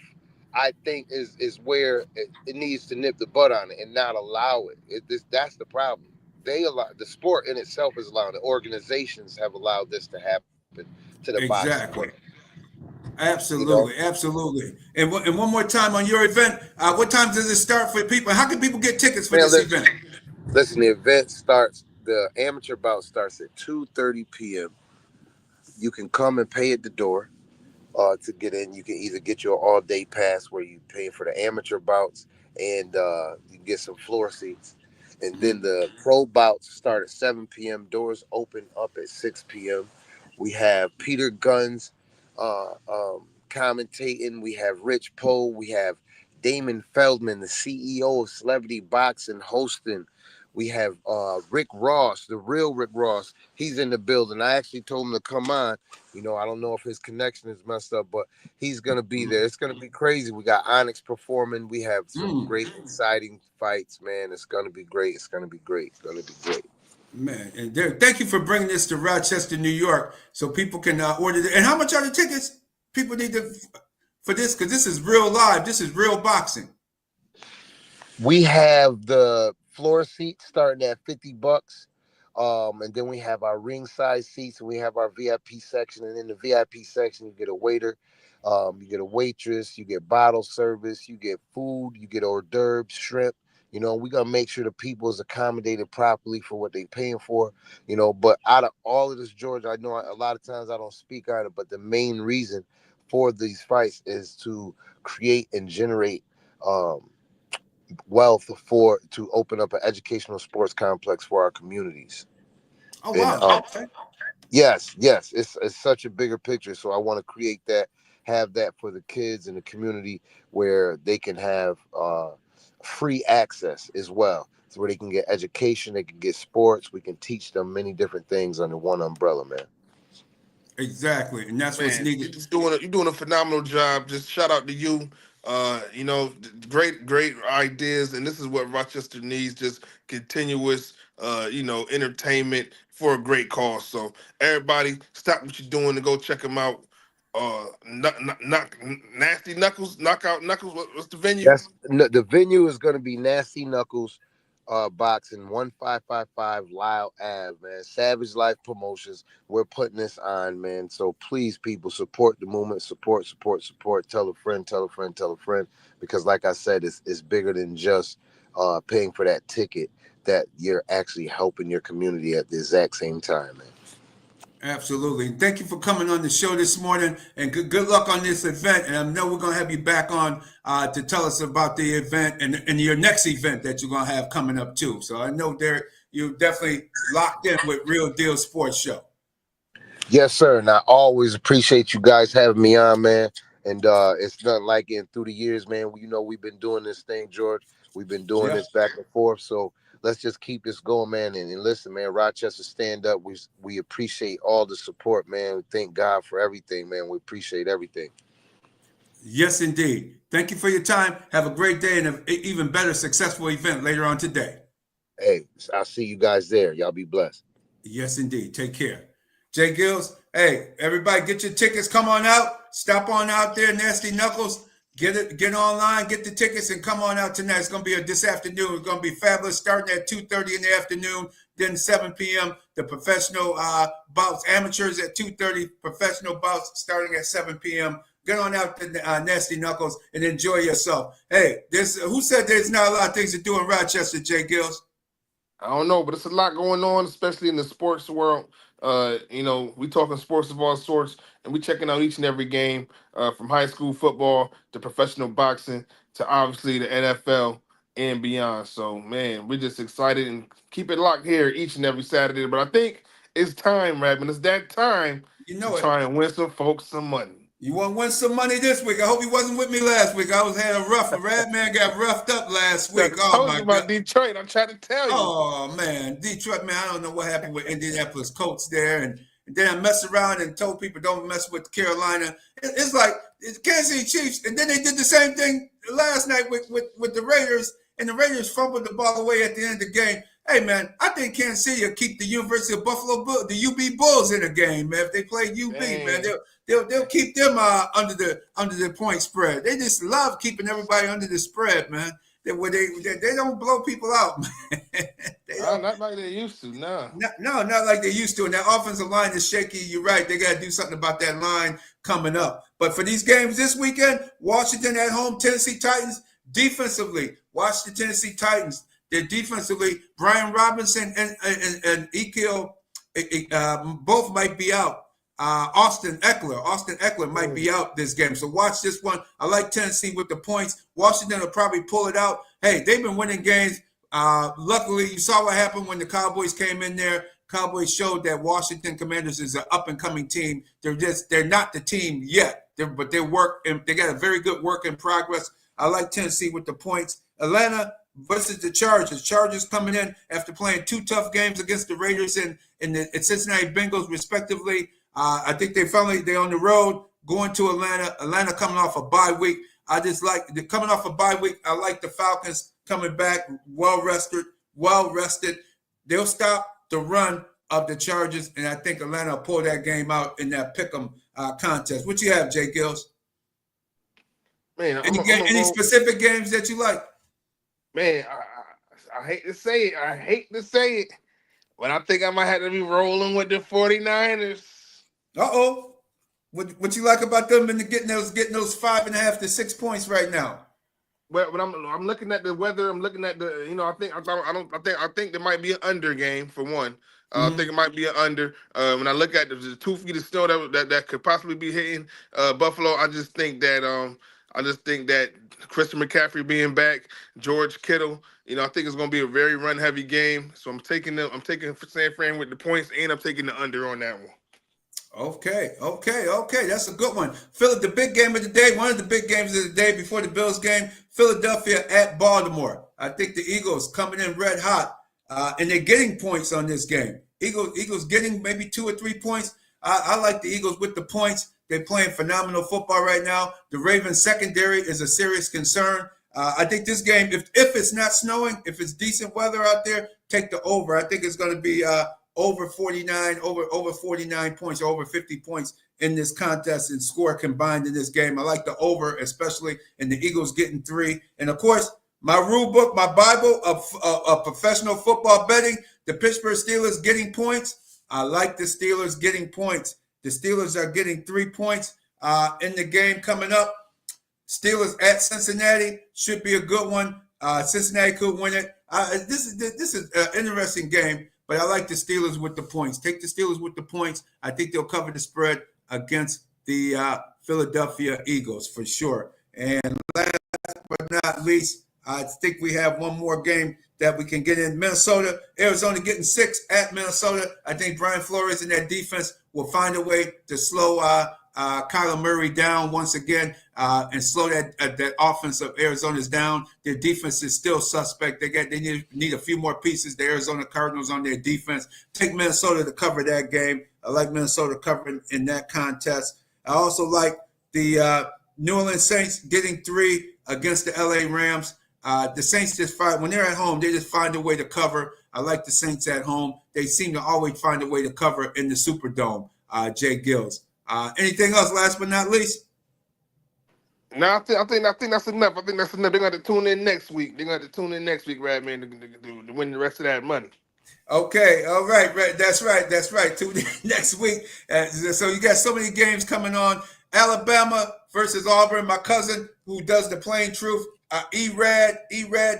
I think, is where it needs to nip the butt on it and not allow it. That's the problem. The sport in itself is allowed. The organizations have allowed this to happen to the boxing sport. Absolutely. And one more time on your event, what time does it start for people? How can people get tickets for this event? Listen, the event starts, the amateur bout starts at 2:30 p.m. You can come and pay at the door to get in. You can either get your all-day pass where you pay for the amateur bouts and you get some floor seats. And then the pro bouts start at 7 p.m. Doors open up at 6 p.m. We have Peter Guns commentating. We have Rich Poe. We have Damon Feldman, the CEO of Celebrity Boxing, hosting. We have Rick Ross, the real Rick Ross. He's in the building. I actually told him to come on. I don't know if his connection is messed up, but he's going to be there. It's going to be crazy. We got Onyx performing. We have some great, exciting fights, man. It's going to be great. It's going to be great. It's going to be great. Man, and thank you for bringing this to Rochester, New York, so people can order it. And how much are the tickets people need for this? Because this is real live. This is real boxing. We have the floor seats starting at $50. And then we have our ringside seats, and we have our VIP section. And in the VIP section, you get a waiter, you get a waitress, you get bottle service, you get food, you get hors d'oeuvres, shrimp. We're going to make sure the people is accommodated properly for what they're paying for, But out of all of this, George, I know a lot of times I don't speak on it, but the main reason for these fights is to create and generate wealth to open up an educational sports complex for our communities. Oh, wow. And, yes, it's such a bigger picture. So I want to create that, have that for the kids in the community where they can have free access as well. So where they can get education, they can get sports. We can teach them many different things under one umbrella, man. Exactly, and that's what's needed. You're doing a phenomenal job. Just shout out to you. Great ideas, and this is what Rochester needs: just continuous, entertainment for a great cause. So everybody, stop what you're doing and go check them out. Nasty Knuckles, Knockout Knuckles. What's the venue? The venue is going to be Nasty Knuckles, Boxing, 1555 Lyle Ave, man. Savage Life Promotions. We're putting this on, man. So please, people, support the movement. Support. Tell a friend, tell a friend, tell a friend. Because like I said, it's bigger than just paying for that ticket. That you're actually helping your community at the exact same time, man. Absolutely. Thank you for coming on the show this morning, and good luck on this event. And I know we're going to have you back on to tell us about the event and your next event that you're going to have coming up too. So I know Derek, you're definitely locked in with Real Deal Sports Show. Yes, sir. And I always appreciate you guys having me on, man. And it's nothing like it through the years, man. You know, we've been doing this thing, George. We've been doing this back and forth. So let's just keep this going, man. And listen, man, Rochester Stand Up. We appreciate all the support, man. We thank God for everything, man. We appreciate everything. Yes, indeed. Thank you for your time. Have a great day and an even better successful event later on today. Hey, I'll see you guys there. Y'all be blessed. Yes, indeed. Take care. J-GILLZ, hey, everybody get your tickets. Come on out. Stop on out there, Nasty Knuckles. Get online, get the tickets, and come on out tonight. It's going to be this afternoon. It's going to be fabulous, starting at 2:30 in the afternoon, then 7 p.m. The professional bouts, amateurs at 2:30, professional bouts starting at 7 p.m. Get on out to Nasty Knuckles and enjoy yourself. Hey, who said there's not a lot of things to do in Rochester, J-GILLZ? I don't know, but it's a lot going on, especially in the sports world. You know, we talking sports of all sorts, and we checking out each and every game, from high school football to professional boxing to obviously the NFL and beyond. So, man, we're just excited and keep it locked here each and every Saturday. But I think it's time, Redmond. It's that time to try and win some folks some money. You want to win some money this week? I hope he wasn't with me last week. I had a rough. Redman got roughed up last week. I told you about Detroit. I'm trying to tell you. Oh man, Detroit, man. I don't know what happened with Indianapolis Colts there, and then I messed around and told people don't mess with Carolina. It's like Kansas City Chiefs, and then they did the same thing last night with the Raiders, and the Raiders fumbled the ball away at the end of the game. Hey, man, I think Kansas City will keep the University of Buffalo, the UB Bulls in the game, man. If they play UB, man, they'll keep them under the point spread. They just love keeping everybody under the spread, man. They don't blow people out, man. Not like they used to, no. No, not like they used to. And that offensive line is shaky. You're right. They got to do something about that line coming up. But for these games this weekend, Washington at home, Tennessee Titans, defensively, watch the Tennessee Titans. They're defensively, Brian Robinson and Ezeal, both might be out. Austin Eckler might be out this game. So watch this one. I like Tennessee with the points. Washington will probably pull it out. Hey, they've been winning games. Luckily, you saw what happened when the Cowboys came in there. Cowboys showed that Washington Commanders is an up-and-coming team. They're not the team yet, but they got a very good work in progress. I like Tennessee with the points. Atlanta versus the Chargers. Chargers coming in after playing 2 tough games against the Raiders and the Cincinnati Bengals, respectively. I think they're on the road going to Atlanta. Atlanta coming off a bye week. I just like coming off a bye week. I like the Falcons coming back well rested. They'll stop the run of the Chargers, and I think Atlanta will pull that game out in that pick'em contest. What you have, J-GILLZ? Man, any specific games that you like? Man, I hate to say it. But I think I might have to be rolling with the 49ers. Uh-oh. What you like about them and getting those 5.5 to 6 points right now? Well, but I'm looking at the weather. I'm looking at the, I think there might be an under game for one. I think it might be an under. When I look at the 2 feet of snow that could possibly be hitting Buffalo, I just think that Christian McCaffrey being back, George Kittle, I think it's going to be a very run-heavy game. So I'm taking San Fran with the points, and I'm taking the under on that one. Okay. That's a good one. The big game of the day, one of the big games of the day before the Bills game, Philadelphia at Baltimore. I think the Eagles coming in red hot, and they're getting points on this game. Eagles getting maybe 2 or 3 points. I like the Eagles with the points. They're playing phenomenal football right now. The Ravens secondary is a serious concern. I think this game, if it's not snowing, if it's decent weather out there, take the over. I think it's going to be over 49 points, over 50 points in this contest and score combined in this game. I like the over, especially in the Eagles getting 3. And of course, My rule book, my Bible of professional football betting, the Pittsburgh Steelers getting points. I like the Steelers getting points. The Steelers are getting 3 points in the game coming up. Steelers at Cincinnati should be a good one. Cincinnati could win it. This is an interesting game, but I like the Steelers with the points. Take the Steelers with the points. I think they'll cover the spread against the Philadelphia Eagles for sure. And last but not least, I think we have one more game that we can get in. Minnesota, Arizona getting 6 at Minnesota. I think Brian Flores and that defense will find a way to slow Kyler Murray down once again and slow that offense of Arizona's down. Their defense is still suspect. They need a few more pieces. The Arizona Cardinals on their defense. Take Minnesota to cover that game. I like Minnesota covering in that contest. I also like the New Orleans Saints getting 3 against the LA Rams. The Saints when they're at home, they just find a way to cover. I like the Saints at home. They seem to always find a way to cover in the Superdome. J-GILLZ. Anything else, last but not least? No, I think that's enough. I think that's enough. They're going to tune in next week. Radman, to win the rest of that money. Okay, all right. That's right. Tune in next week. So you got so many games coming on. Alabama versus Auburn. My cousin who does the Plain Truth, E-Rad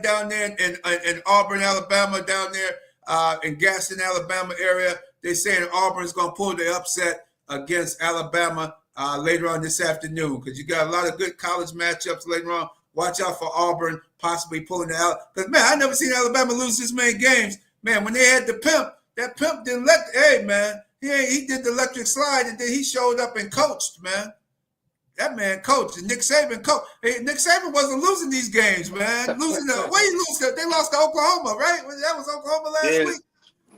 down there in Auburn, Alabama, down there in Gaston, Alabama area. They're saying Auburn's going to pull the upset against Alabama later on this afternoon because you got a lot of good college matchups later on. Watch out for Auburn possibly pulling it out. Because, man, I never seen Alabama lose this many games. Man, when they had the pimp, that pimp didn't hey, man, he did the electric slide and then he showed up and coached, man. That man coached. And Nick Saban coached. Hey, Nick Saban wasn't losing these games, man. Where you lose? They lost to Oklahoma, right? That was Oklahoma last week.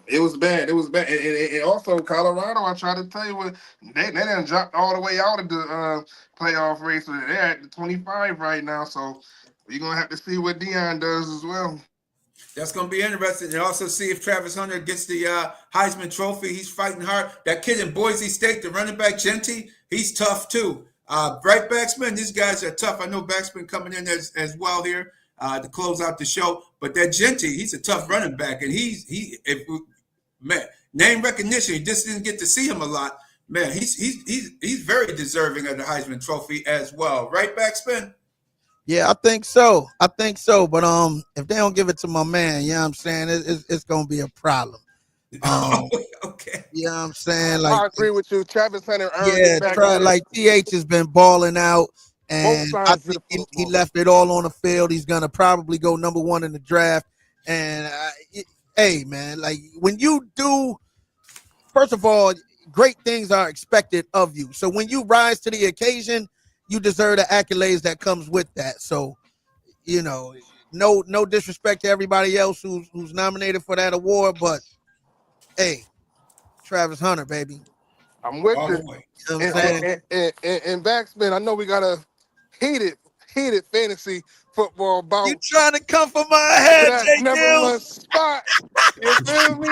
It was bad. And also Colorado, I try to tell you, they done dropped all the way out of the playoff race. So they're at the 25 right now. So we're going to have to see what Deion does as well. That's going to be interesting. And also see if Travis Hunter gets the Heisman Trophy. He's fighting hard. That kid in Boise State, the running back, Genty, he's tough too. Right, BacSpin, these guys are tough. I know BacSpin coming in as well here to close out the show. But that Genty, he's a tough running back. And man, name recognition, you just didn't get to see him a lot. Man, he's very deserving of the Heisman Trophy as well. Right, BacSpin? Yeah, I think so. But if they don't give it to my man, you know what I'm saying, it's gonna be a problem. Okay. You know what I'm saying? Like, I agree with you. Travis Hunter earned it back. Like TH has been balling out, and I think he left it all on the field. He's gonna probably go number 1 in the draft. And hey, man, like when you do, first of all, great things are expected of you. So when you rise to the occasion, you deserve the accolades that comes with that. So, you know, no disrespect to everybody else who's nominated for that award, but hey, Travis Hunter, baby. I'm with you. You know and BacSpin, I know we got a heated fantasy football bout. You trying to come for my head, J-GILLZ? Spot. You feel me?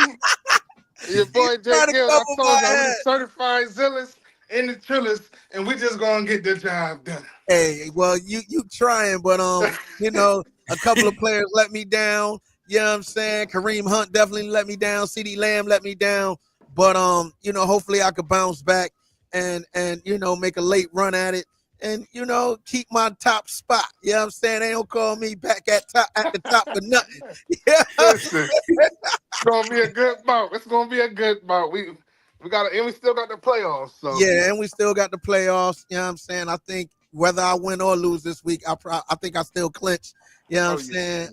Your boy J-GILLZ, I told you, I'm the certified zealous in the trillers, and we just gonna get the job done. Hey, well, you trying, but you know, a couple of players let me down. You know what I'm saying? Kareem Hunt definitely let me down. CeeDee Lamb let me down. But you know, hopefully I could bounce back and you know, make a late run at it and you know, keep my top spot. You know what I'm saying? They don't call me back at the top for nothing. Yeah. Listen, it's gonna be a good bout. It's gonna be a good bout. We still got the playoffs. So yeah, and we still got the playoffs. You know what I'm saying? I think whether I win or lose this week, I think I still clinch. You know what I'm saying?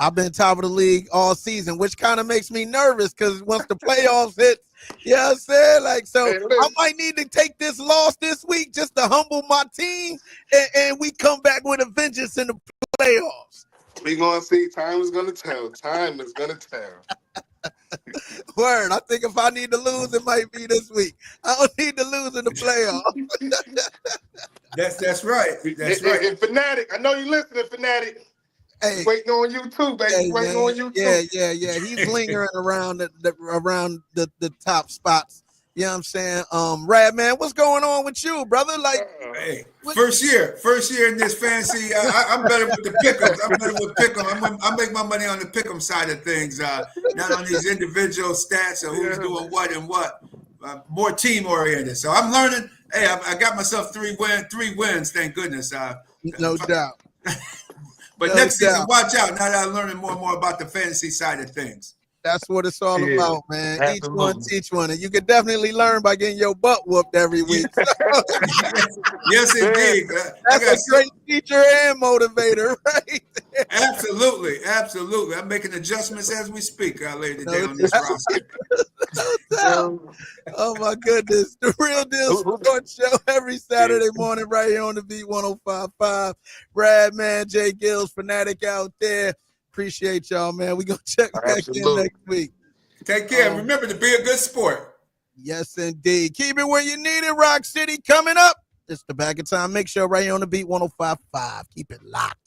I've been top of the league all season, which kind of makes me nervous because once the playoffs hit, you know what I'm saying? Like, so I might need to take this loss this week just to humble my team, and we come back with a vengeance in the playoffs. We're going to see. Time is going to tell. Time is going to tell. Word. I think if I need to lose, it might be this week. I don't need to lose in the playoffs. That's right. That's right. And Fanatic, I know you listening, Fanatic. Hey, waiting on you too, baby. Hey, waiting on you too. Yeah. He's lingering around the top spots. You know what I'm saying? Rad man, what's going on with you, brother? Like, hey, first year in this fantasy. I'm better with the pick'ems. I'm better with pick'em. I make my money on the pick'em side of things, not on these individual stats of who's doing what and what. More team oriented. So I'm learning. Hey, I got myself three wins. Thank goodness. No doubt. But next season, watch out. Now that I'm learning more and more about the fantasy side of things. That's what it's all about, man. Absolutely. Each one teach one. And you can definitely learn by getting your butt whooped every week. Yes, indeed. That's a great teacher and motivator, right? Absolutely. I'm making adjustments as we speak, later today on this roster. Oh, my goodness. The Real Deal Sports Show every Saturday morning right here on the Beat 105.5. Brad, man, J-GILLZ, Fanatic out there. Appreciate y'all, man. We're going to check back in next week. Take care. Remember to be a good sport. Yes, indeed. Keep it where you need it. Rock City coming up. It's the Back in Time Mix Show right here on the Beat 105.5. Keep it locked.